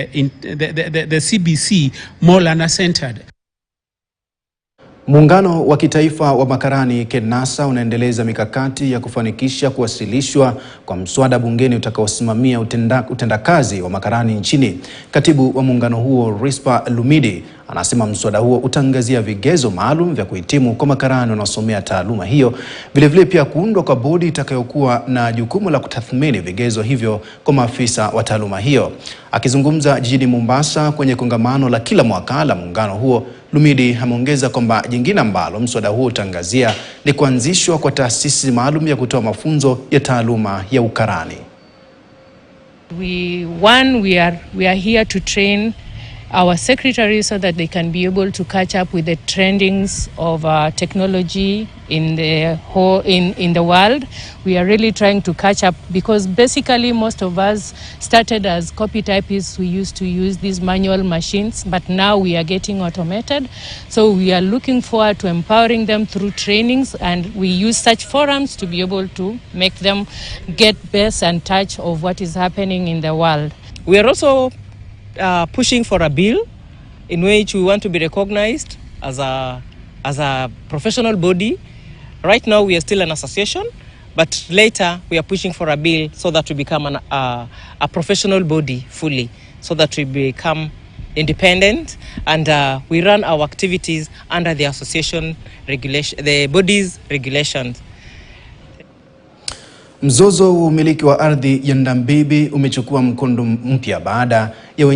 the CBC more learner-centered. Muungano wa kitaifa wa makarani KENASA unaendeleza mikakati ya kufanikisha kuwasilishwa kwa mswada bungeni utakaosimamia utendakazi wa makarani nchini. Katibu wa muungano huo Rispa Lumidi anasema mswada huo utaangazia vigezo maalum vya kuhitimu kwa makarani wanaosomea taaluma hiyo, vilevile pia kuundwa kwa bodi itakayokuwa na jukumu la kutathmini vigezo hivyo kwa maafisa wa taaluma hiyo. Akizungumza jijini Mombasa kwenye kongamano la kila mwaka la muungano huo, Lumidi ameongeza kwamba jingine ambalo mswada huo utaangazia ni kuanzishwa kwa taasisi maalum ya kutoa mafunzo ya taaluma ya ukarani. We are here to train our secretaries so that they can be able to catch up with the trendings of technology in the world. We are really trying to catch up because basically most of us started as copy typists. We used to use these manual machines, but now we are getting automated. So we are looking forward to empowering them through trainings, and we use such forums to be able to make them get best and touch of what is happening in the world. We are also pushing for a bill in which we want to be recognized as a professional body. Right now we are still an association, but later we are pushing for a bill so that we become a professional body fully, so that we become independent and we run our activities under the association regulation, the body's regulations. Mzozo wa umiliki wa ardhi ya Ndambibi umechukua mkondo mpya baada ya